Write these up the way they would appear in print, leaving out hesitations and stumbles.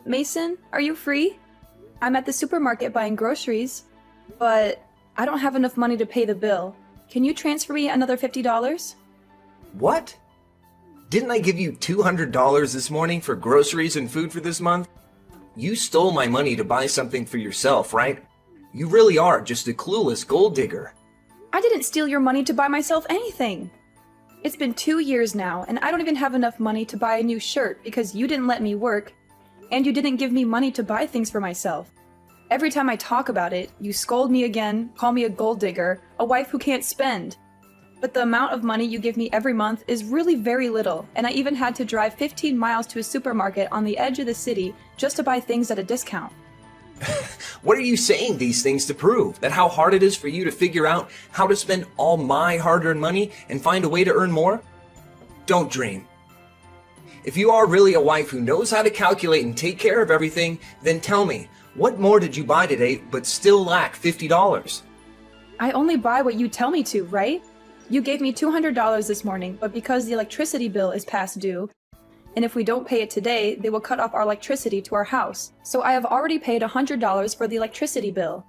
Mason, are you free? I'm at the supermarket buying groceries, but I don't have enough money to pay the bill. Can you transfer me another $50? What? Didn't I give you $200 this morning for groceries and food for this month? You stole my money to buy something for yourself, right? You really are just a clueless gold digger. I didn't steal your money to buy myself anything. It's been 2 years now, and I don't even have enough money to buy a new shirt because you didn't let me work, and you didn't give me money to buy things for myself. Every time I talk about it, you scold me again, call me a gold digger, a wife who can't spend. But the amount of money you give me every month is really very little, and I even had to drive 15 miles to a supermarket on the edge of the city just to buy things at a discount. What are you saying these things to prove? That how hard it is for you to figure out how to spend all my hard-earned money and find a way to earn more? Don't dream. If you are really a wife who knows how to calculate and take care of everything, then tell me, what more did you buy today but still lack $50? I only buy what you tell me to, right? You gave me $200 this morning, but because the electricity bill is past due, and if we don't pay it today, they will cut off our electricity to our house. So I have already paid $100 for the electricity bill.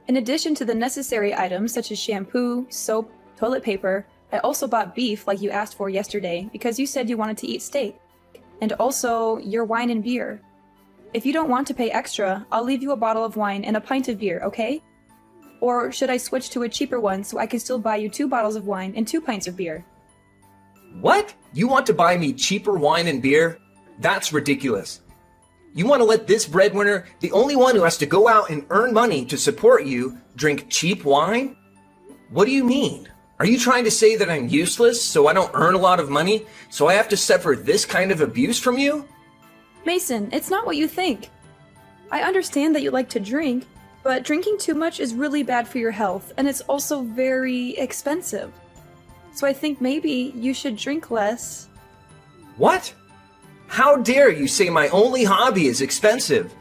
In addition to the necessary items such as shampoo, soap, toilet paper, I also bought beef like you asked for yesterday because you said you wanted to eat steak. And also your wine and beer. If you don't want to pay extra, I'll leave you a bottle of wine and a pint of beer, okay? Or should I switch to a cheaper one so I can still buy you 2 bottles of wine and 2 pints of beer? What? You want to buy me cheaper wine and beer? That's ridiculous. You want to let this breadwinner, the only one who has to go out and earn money to support you, drink cheap wine? What do you mean? Are you trying to say that I'm useless, so I don't earn a lot of money, so I have to suffer this kind of abuse from you? Mason, it's not what you think. I understand that you like to drink, but drinking too much is really bad for your health, and it's also very expensive. So I think maybe you should drink less. What? How dare you say my only hobby is expensive?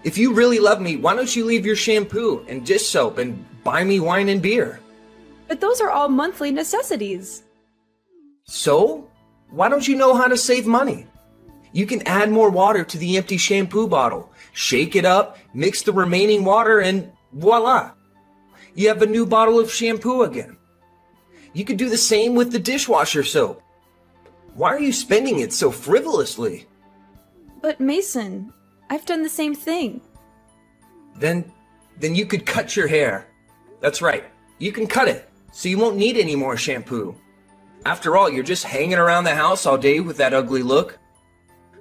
If you really love me, why don't you leave your shampoo and dish soap and buy me wine and beer? But those are all monthly necessities. So? Why don't you know how to save money? You can add more water to the empty shampoo bottle, shake it up, mix the remaining water, and voila! You have a new bottle of shampoo again. You could do the same with the dishwasher soap. Why are you spending it so frivolously? But Mason, I've done the same thing. Then you could cut your hair. That's right, you can cut it, so you won't need any more shampoo. After all, you're just hanging around the house all day with that ugly look.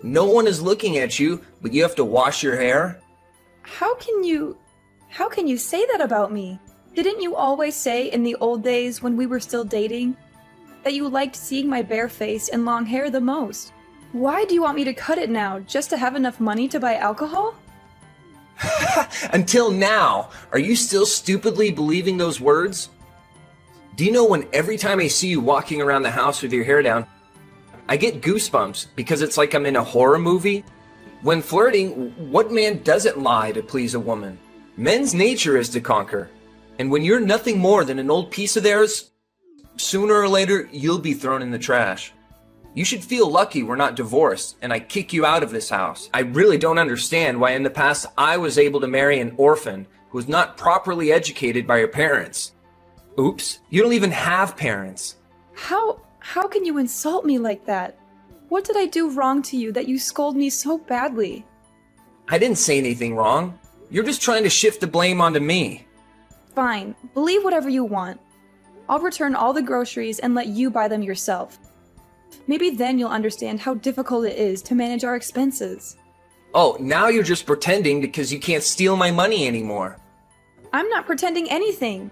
No one is looking at you, but you have to wash your hair. How can you say that about me? Didn't you always say in the old days when we were still dating that you liked seeing my bare face and long hair the most? Why do you want me to cut it now, just to have enough money to buy alcohol? Until now, are you still stupidly believing those words? Do you know when every time I see you walking around the house with your hair down, I get goosebumps because it's like I'm in a horror movie? When flirting, what man doesn't lie to please a woman? Men's nature is to conquer. And when you're nothing more than an old piece of theirs, sooner or later, you'll be thrown in the trash. You should feel lucky we're not divorced and I kick you out of this house. I really don't understand why in the past I was able to marry an orphan who was not properly educated by her parents. Oops, you don't even have parents. How can you insult me like that? What did I do wrong to you that you scold me so badly? I didn't say anything wrong. You're just trying to shift the blame onto me. Fine, believe whatever you want. I'll return all the groceries and let you buy them yourself. Maybe then you'll understand how difficult it is to manage our expenses. Oh, now you're just pretending because you can't steal my money anymore. I'm not pretending anything.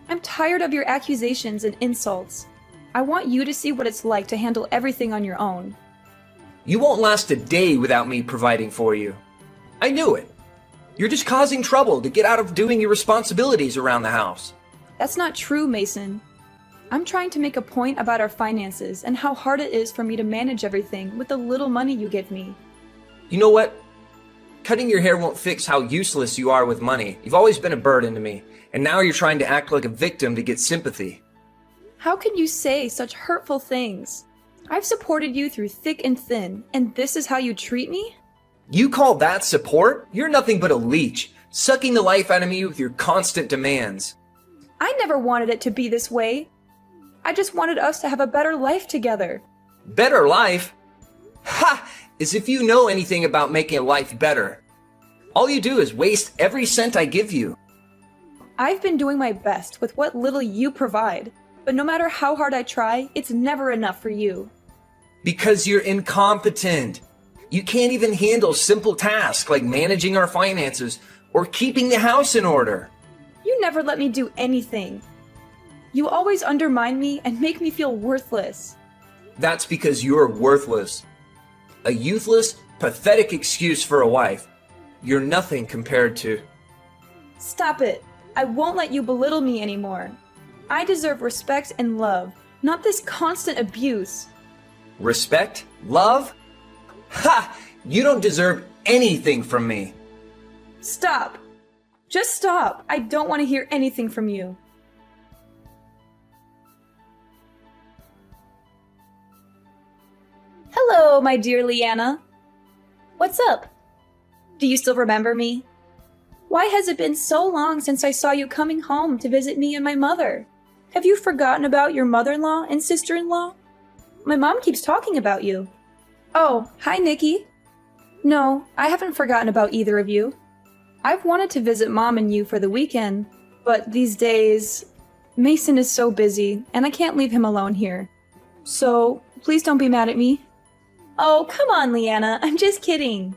I'm tired of your accusations and insults. I want you to see what it's like to handle everything on your own. You won't last a day without me providing for you. I knew it. You're just causing trouble to get out of doing your responsibilities around the house. That's not true, Mason. I'm trying to make a point about our finances and how hard it is for me to manage everything with the little money you give me. You know what? Cutting your hair won't fix how useless you are with money. You've always been a burden to me, and now you're trying to act like a victim to get sympathy. How can you say such hurtful things? I've supported you through thick and thin, and this is how you treat me? You call that support? You're nothing but a leech, sucking the life out of me with your constant demands. I never wanted it to be this way. I just wanted us to have a better life together. Better life? Ha! As if you know anything about making a life better. All you do is waste every cent I give you. I've been doing my best with what little you provide, but no matter how hard I try, it's never enough for you. Because you're incompetent. You can't even handle simple tasks like managing our finances or keeping the house in order. You never let me do anything. You always undermine me and make me feel worthless. That's because you're worthless. A useless, pathetic excuse for a wife. You're nothing compared to... Stop it. I won't let you belittle me anymore. I deserve respect and love, not this constant abuse. Respect? Love? Ha! You don't deserve anything from me. Stop. Just stop. I don't want to hear anything from you. Hello, my dear Leanna. What's up? Do you still remember me? Why has it been so long since I saw you coming home to visit me and my mother? Have you forgotten about your mother-in-law and sister-in-law? My mom keeps talking about you. Oh, hi, Nikki. No, I haven't forgotten about either of you. I've wanted to visit Mom and you for the weekend, but these days, Mason is so busy, and I can't leave him alone here. So, please don't be mad at me. Oh, come on, Leanna, I'm just kidding.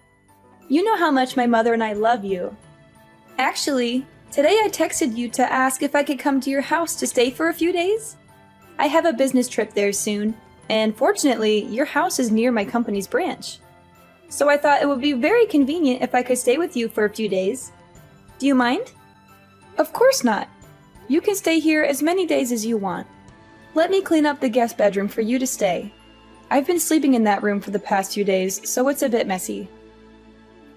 You know how much my mother and I love you. Actually, today I texted you to ask if I could come to your house to stay for a few days. I have a business trip there soon, and fortunately, your house is near my company's branch. So I thought it would be very convenient if I could stay with you for a few days. Do you mind? Of course not. You can stay here as many days as you want. Let me clean up the guest bedroom for you to stay. I've been sleeping in that room for the past few days, so it's a bit messy.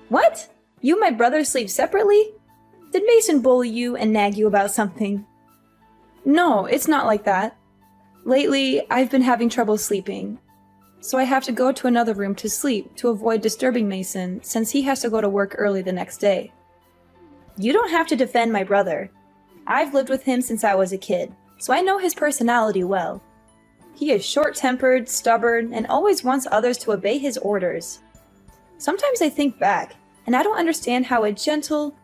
What? You and my brother sleep separately? Did Mason bully you and nag you about something? No, it's not like that. Lately, I've been having trouble sleeping, so I have to go to another room to sleep to avoid disturbing Mason since he has to go to work early the next day. You don't have to defend my brother. I've lived with him since I was a kid, so I know his personality well. He is short-tempered, stubborn, and always wants others to obey his orders. Sometimes I think back, and I don't understand how a gentle,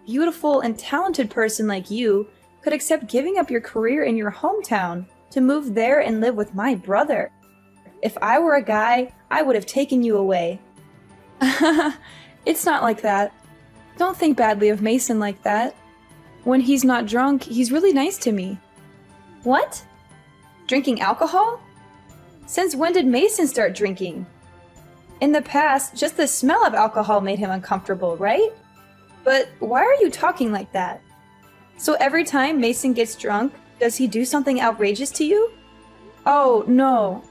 beautiful, and talented person like you could accept giving up your career in your hometown to move there and live with my brother. If I were a guy, I would have taken you away. It's not like that. Don't think badly of Mason like that. When he's not drunk, he's really nice to me. What? Drinking alcohol? Since when did Mason start drinking? In the past, just the smell of alcohol made him uncomfortable, right? But why are you talking like that? So every time Mason gets drunk, does he do something outrageous to you? Oh, no.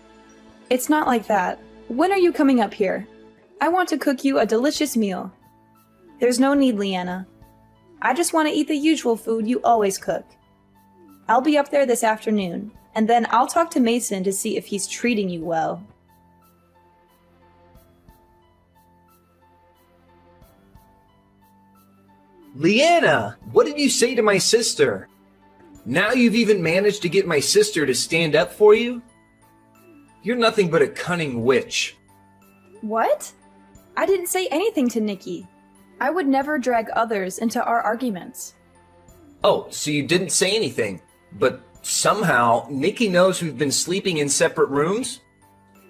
It's not like that. When are you coming up here? I want to cook you a delicious meal. There's no need, Leanna. I just want to eat the usual food you always cook. I'll be up there this afternoon, and then I'll talk to Mason to see if he's treating you well. Leanna, what did you say to my sister? Now you've even managed to get my sister to stand up for you? You're nothing but a cunning witch. What? I didn't say anything to Nikki. I would never drag others into our arguments. Oh, so you didn't say anything, but somehow Nikki knows we've been sleeping in separate rooms?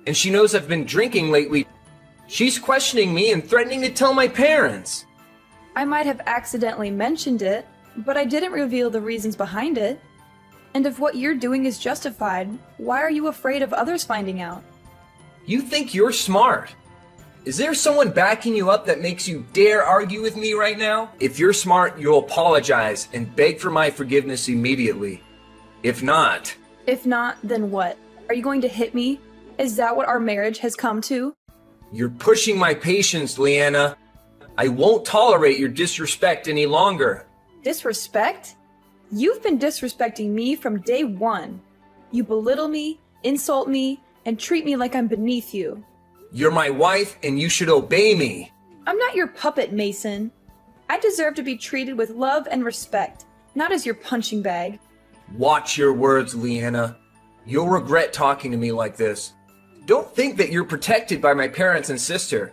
And she knows I've been drinking lately. She's questioning me and threatening to tell my parents. I might have accidentally mentioned it, but I didn't reveal the reasons behind it. And if what you're doing is justified, why are you afraid of others finding out? You think you're smart. Is there someone backing you up that makes you dare argue with me right now? If you're smart, you'll apologize and beg for my forgiveness immediately. If not... If not, then what? Are you going to hit me? Is that what our marriage has come to? You're pushing my patience, Leanna. I won't tolerate your disrespect any longer. Disrespect? You've been disrespecting me from day one. You belittle me, insult me, and treat me like I'm beneath you. You're my wife and you should obey me. I'm not your puppet, Mason. I deserve to be treated with love and respect, not as your punching bag. Watch your words, Leanna. You'll regret talking to me like this. Don't think that you're protected by my parents and sister,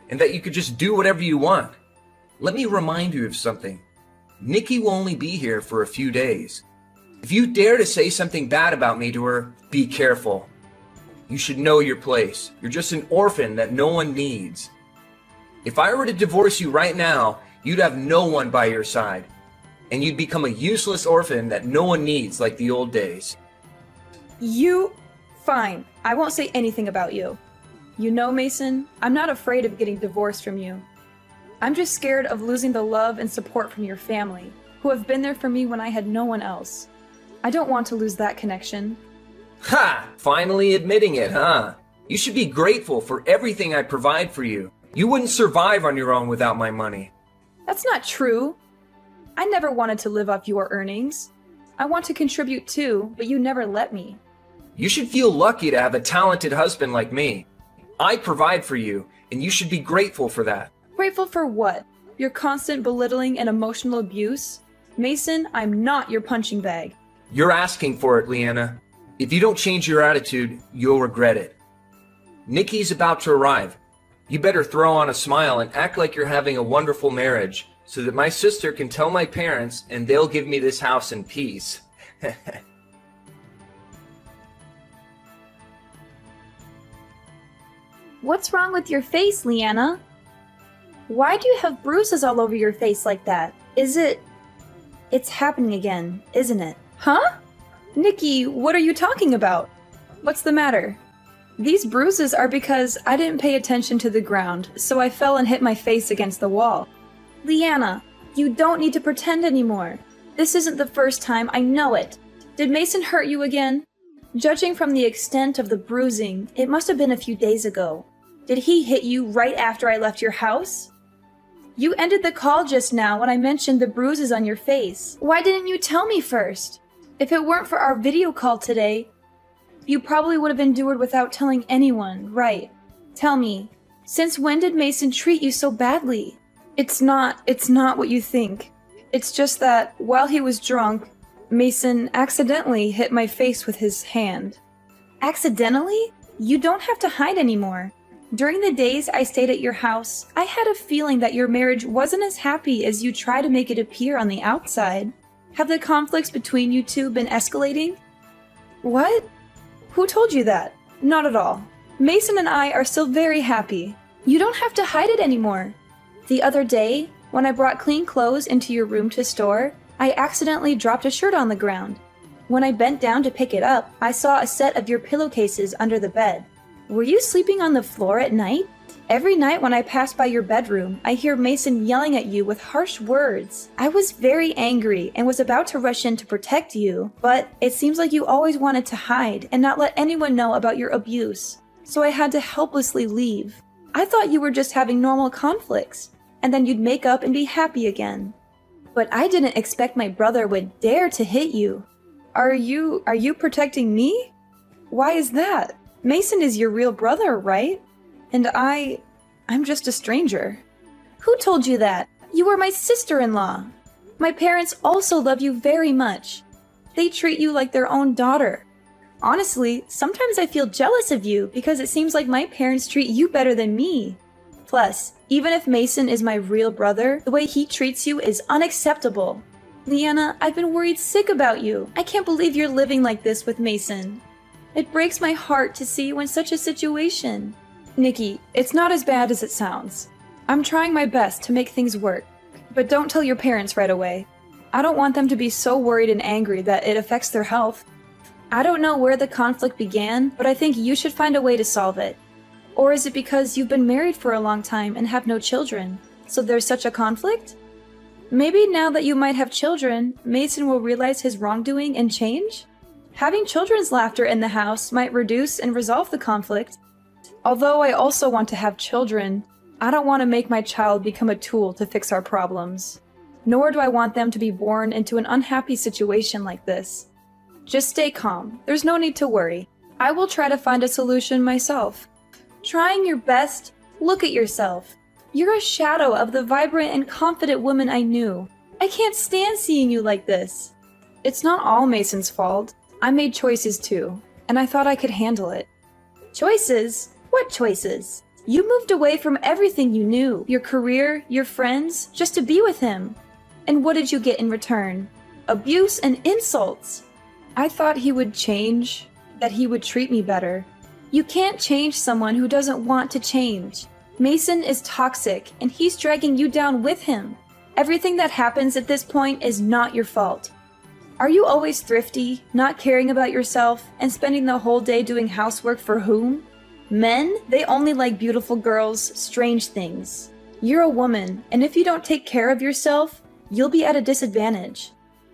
and that you could just do whatever you want. Let me remind you of something. Nikki will only be here for a few days. If you dare to say something bad about me to her, be careful. You should know your place. You're just an orphan that no one needs. If I were to divorce you right now, you'd have no one by your side, and you'd become a useless orphan that no one needs like the old days. Fine. I won't say anything about you. You know, Mason, I'm not afraid of getting divorced from you. I'm just scared of losing the love and support from your family, who have been there for me when I had no one else. I don't want to lose that connection. Ha! Finally admitting it, huh? You should be grateful for everything I provide for you. You wouldn't survive on your own without my money. That's not true. I never wanted to live off your earnings. I want to contribute too, but you never let me. You should feel lucky to have a talented husband like me. I provide for you, and you should be grateful for that. Grateful for what? Your constant belittling and emotional abuse? Mason, I'm not your punching bag. You're asking for it, Leanna. If you don't change your attitude, you'll regret it. Nikki's about to arrive. You better throw on a smile and act like you're having a wonderful marriage, so that my sister can tell my parents and they'll give me this house in peace. What's wrong with your face, Leanna? Why do you have bruises all over your face like that? It's happening again, isn't it? Huh? Nikki, what are you talking about? What's the matter? These bruises are because I didn't pay attention to the ground, so I fell and hit my face against the wall. Leanna, you don't need to pretend anymore. This isn't the first time, I know it. Did Mason hurt you again? Judging from the extent of the bruising, it must have been a few days ago. Did he hit you right after I left your house? You ended the call just now when I mentioned the bruises on your face. Why didn't you tell me first? If it weren't for our video call today, you probably would have endured without telling anyone, right? Tell me, since when did Mason treat you so badly? It's not what you think. It's just that, while he was drunk, Mason accidentally hit my face with his hand. Accidentally? You don't have to hide anymore. During the days I stayed at your house, I had a feeling that your marriage wasn't as happy as you try to make it appear on the outside. Have the conflicts between you two been escalating? What? Who told you that? Not at all. Mason and I are still very happy. You don't have to hide it anymore. The other day, when I brought clean clothes into your room to store, I accidentally dropped a shirt on the ground. When I bent down to pick it up, I saw a set of your pillowcases under the bed. Were you sleeping on the floor at night? Every night when I pass by your bedroom, I hear Mason yelling at you with harsh words. I was very angry and was about to rush in to protect you, but it seems like you always wanted to hide and not let anyone know about your abuse, so I had to helplessly leave. I thought you were just having normal conflicts, and then you'd make up and be happy again. But I didn't expect my brother would dare to hit you. Are you protecting me? Why is that? Mason is your real brother, right? And I'm just a stranger. Who told you that? You are my sister-in-law. My parents also love you very much. They treat you like their own daughter. Honestly, sometimes I feel jealous of you because it seems like my parents treat you better than me. Plus, even if Mason is my real brother, the way he treats you is unacceptable. Leanna, I've been worried sick about you. I can't believe you're living like this with Mason. It breaks my heart to see you in such a situation. Nikki, it's not as bad as it sounds. I'm trying my best to make things work, but don't tell your parents right away. I don't want them to be so worried and angry that it affects their health. I don't know where the conflict began, but I think you should find a way to solve it. Or is it because you've been married for a long time and have no children, so there's such a conflict? Maybe now that you might have children, Mason will realize his wrongdoing and change? Having children's laughter in the house might reduce and resolve the conflict. Although I also want to have children, I don't want to make my child become a tool to fix our problems. Nor do I want them to be born into an unhappy situation like this. Just stay calm. There's no need to worry. I will try to find a solution myself. Trying your best? Look at yourself. You're a shadow of the vibrant and confident woman I knew. I can't stand seeing you like this. It's not all Mason's fault. I made choices too, and I thought I could handle it. Choices? What choices? You moved away from everything you knew, your career, your friends, just to be with him. And what did you get in return? Abuse and insults. I thought he would change, that he would treat me better. You can't change someone who doesn't want to change. Mason is toxic, and he's dragging you down with him. Everything that happens at this point is not your fault. Are you always thrifty, not caring about yourself, and spending the whole day doing housework for whom? Men, they only like beautiful girls, strange things. You're a woman, and if you don't take care of yourself, you'll be at a disadvantage.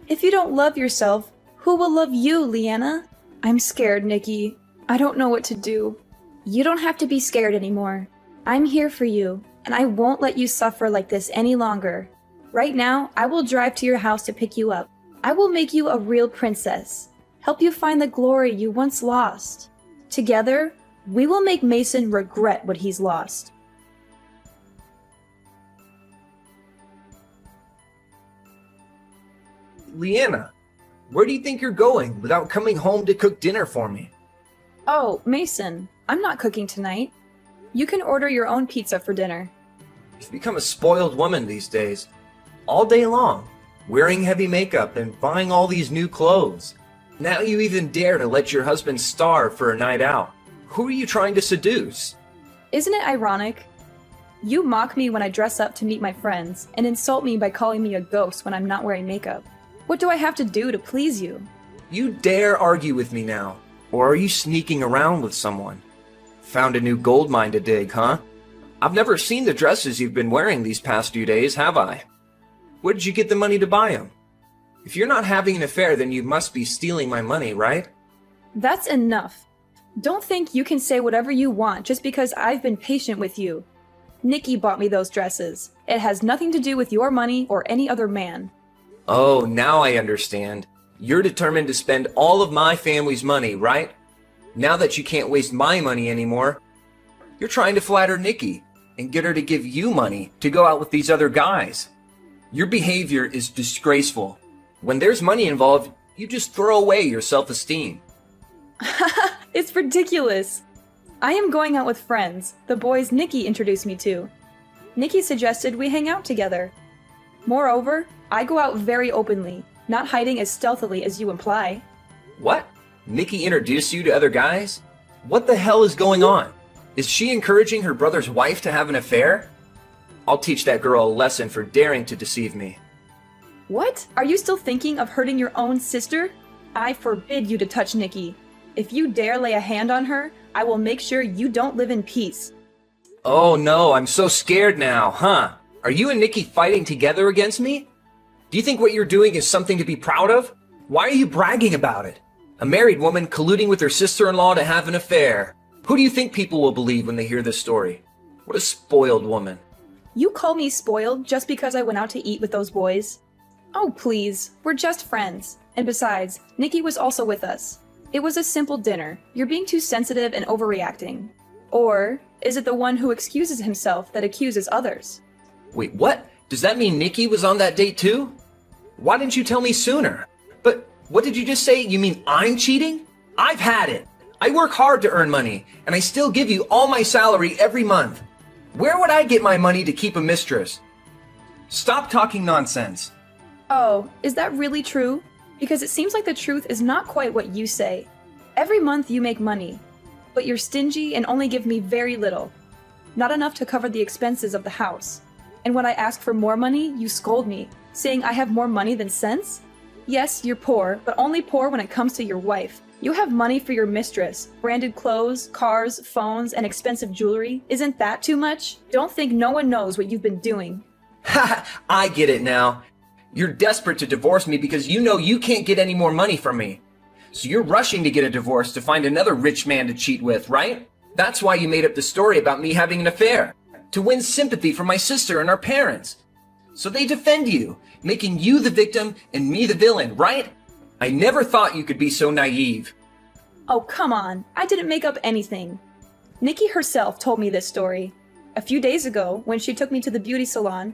If you don't love yourself, who will love you, Leanna? I'm scared, Nikki. I don't know what to do. You don't have to be scared anymore. I'm here for you, and I won't let you suffer like this any longer. Right now, I will drive to your house to pick you up. I will make you a real princess, help you find the glory you once lost. Together, we will make Mason regret what he's lost. Leanna, where do you think you're going without coming home to cook dinner for me? Oh, Mason, I'm not cooking tonight. You can order your own pizza for dinner. You've become a spoiled woman these days. All day long, wearing heavy makeup and buying all these new clothes. Now you even dare to let your husband starve for a night out. Who are you trying to seduce? Isn't it ironic? You mock me when I dress up to meet my friends, and insult me by calling me a ghost when I'm not wearing makeup. What do I have to do to please you? You dare argue with me now? Or are you sneaking around with someone? Found a new gold mine to dig, huh? I've never seen the dresses you've been wearing these past few days, have I? Where did you get the money to buy them? If you're not having an affair, then you must be stealing my money, right? That's enough. Don't think you can say whatever you want just because I've been patient with you. Nikki bought me those dresses. It has nothing to do with your money or any other man. Oh, now I understand. You're determined to spend all of my family's money, right? Now that you can't waste my money anymore, you're trying to flatter Nikki and get her to give you money to go out with these other guys. Your behavior is disgraceful. When there's money involved, you just throw away your self-esteem. It's ridiculous. I am going out with friends, the boys Nikki introduced me to. Nikki suggested we hang out together. Moreover, I go out very openly, not hiding as stealthily as you imply. What? Nikki introduced you to other guys? What the hell is going on? Is she encouraging her brother's wife to have an affair? I'll teach that girl a lesson for daring to deceive me. What? Are you still thinking of hurting your own sister? I forbid you to touch Nikki. If you dare lay a hand on her, I will make sure you don't live in peace. Oh no, I'm so scared now, huh? Are you and Nikki fighting together against me? Do you think what you're doing is something to be proud of? Why are you bragging about it? A married woman colluding with her sister-in-law to have an affair. Who do you think people will believe when they hear this story? What a spoiled woman. You call me spoiled just because I went out to eat with those boys? Oh, please. We're just friends. And besides, Nikki was also with us. It was a simple dinner. You're being too sensitive and overreacting. Or is it the one who excuses himself that accuses others? Wait, what? Does that mean Nikki was on that date too? Why didn't you tell me sooner? But what did you just say? You mean I'm cheating? I've had it. I work hard to earn money, and I still give you all my salary every month. Where would I get my money to keep a mistress? Stop talking nonsense. Oh, is that really true? Because it seems like the truth is not quite what you say. Every month you make money, but you're stingy and only give me very little. Not enough to cover the expenses of the house. And when I ask for more money, you scold me, saying I have more money than sense? Yes, you're poor, but only poor when it comes to your wife. You have money for your mistress, branded clothes, cars, phones, and expensive jewelry. Isn't that too much? Don't think no one knows what you've been doing. Ha! I get it now. You're desperate to divorce me because you know you can't get any more money from me. So you're rushing to get a divorce to find another rich man to cheat with, right? That's why you made up the story about me having an affair. To win sympathy from my sister and our parents. So they defend you, making you the victim and me the villain, right? I never thought you could be so naive. Oh, come on. I didn't make up anything. Nikki herself told me this story. A few days ago, when she took me to the beauty salon,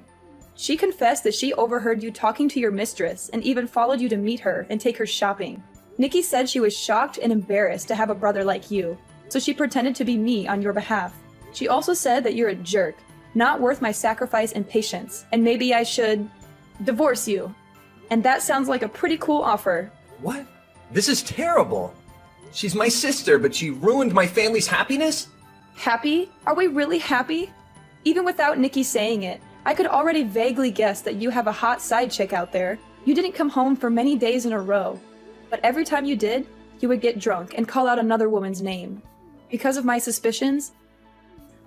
she confessed that she overheard you talking to your mistress and even followed you to meet her and take her shopping. Nikki said she was shocked and embarrassed to have a brother like you, so she pretended to be me on your behalf. She also said that you're a jerk, not worth my sacrifice and patience, and maybe I should divorce you. And that sounds like a pretty cool offer. What? This is terrible. She's my sister, but she ruined my family's happiness? Happy? Are we really happy? Even without Nikki saying it, I could already vaguely guess that you have a hot side chick out there. You didn't come home for many days in a row. But every time you did, you would get drunk and call out another woman's name. Because of my suspicions,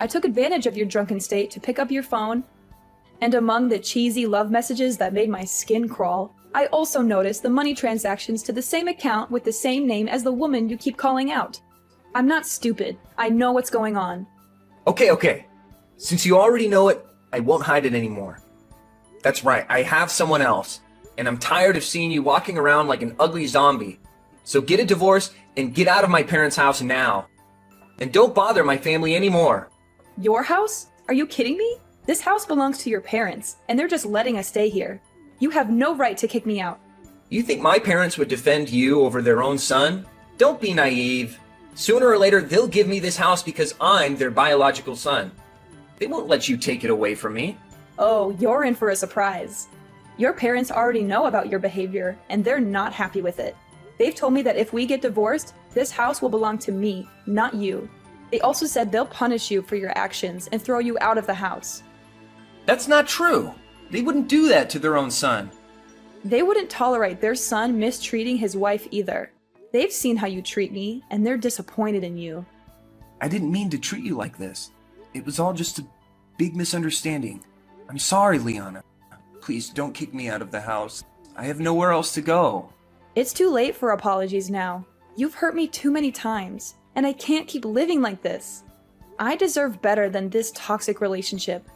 I took advantage of your drunken state to pick up your phone, and among the cheesy love messages that made my skin crawl, I also noticed the money transactions to the same account with the same name as the woman you keep calling out. I'm not stupid. I know what's going on. Okay. Since you already know it, I won't hide it anymore. That's right, I have someone else, and I'm tired of seeing you walking around like an ugly zombie. So get a divorce and get out of my parents' house now. And don't bother my family anymore. Your house? Are you kidding me? This house belongs to your parents, and they're just letting us stay here. You have no right to kick me out. You think my parents would defend you over their own son? Don't be naive. Sooner or later, they'll give me this house because I'm their biological son. They won't let you take it away from me. Oh, you're in for a surprise. Your parents already know about your behavior, and they're not happy with it. They've told me that if we get divorced, this house will belong to me, not you. They also said they'll punish you for your actions and throw you out of the house. That's not true. They wouldn't do that to their own son. They wouldn't tolerate their son mistreating his wife either. They've seen how you treat me, and they're disappointed in you. I didn't mean to treat you like this. It was all just a big misunderstanding. I'm sorry, Liana. Please don't kick me out of the house. I have nowhere else to go. It's too late for apologies now. You've hurt me too many times, and I can't keep living like this. I deserve better than this toxic relationship.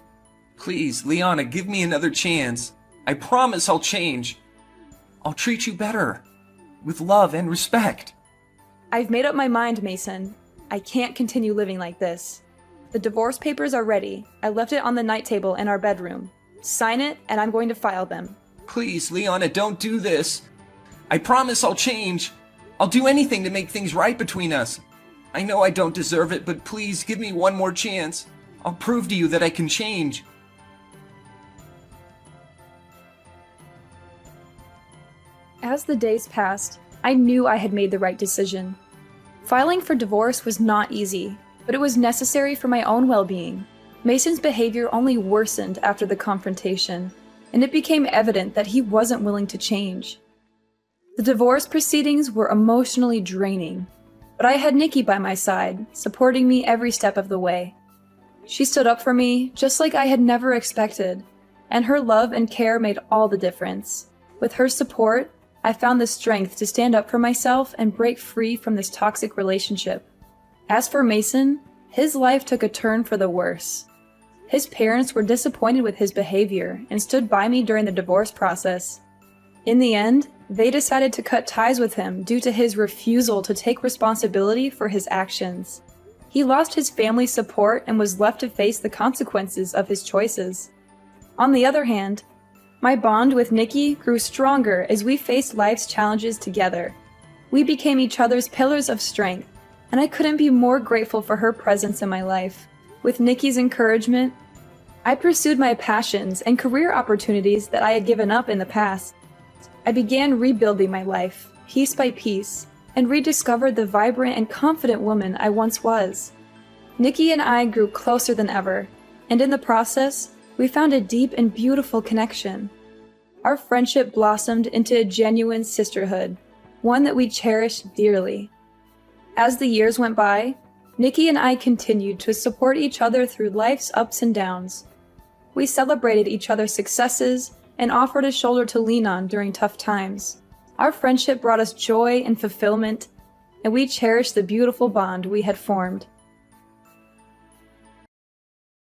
Please, Liana, give me another chance. I promise I'll change. I'll treat you better. With love and respect. I've made up my mind, Mason. I can't continue living like this. The divorce papers are ready. I left it on the night table in our bedroom. Sign it, and I'm going to file them. Please, Liana, don't do this. I promise I'll change. I'll do anything to make things right between us. I know I don't deserve it, but please give me one more chance. I'll prove to you that I can change. As the days passed, I knew I had made the right decision. Filing for divorce was not easy, but it was necessary for my own well-being. Mason's behavior only worsened after the confrontation, and it became evident that he wasn't willing to change. The divorce proceedings were emotionally draining, but I had Nikki by my side, supporting me every step of the way. She stood up for me just like I had never expected, and her love and care made all the difference. With her support, I found the strength to stand up for myself and break free from this toxic relationship. As for Mason, his life took a turn for the worse. His parents were disappointed with his behavior and stood by me during the divorce process. In the end, they decided to cut ties with him due to his refusal to take responsibility for his actions. He lost his family's support and was left to face the consequences of his choices. On the other hand, my bond with Nikki grew stronger as we faced life's challenges together. We became each other's pillars of strength, and I couldn't be more grateful for her presence in my life. With Nikki's encouragement, I pursued my passions and career opportunities that I had given up in the past. I began rebuilding my life, piece by piece, and rediscovered the vibrant and confident woman I once was. Nikki and I grew closer than ever, and in the process, we found a deep and beautiful connection. Our friendship blossomed into a genuine sisterhood, one that we cherished dearly. As the years went by, Nikki and I continued to support each other through life's ups and downs. We celebrated each other's successes and offered a shoulder to lean on during tough times. Our friendship brought us joy and fulfillment, and we cherished the beautiful bond we had formed.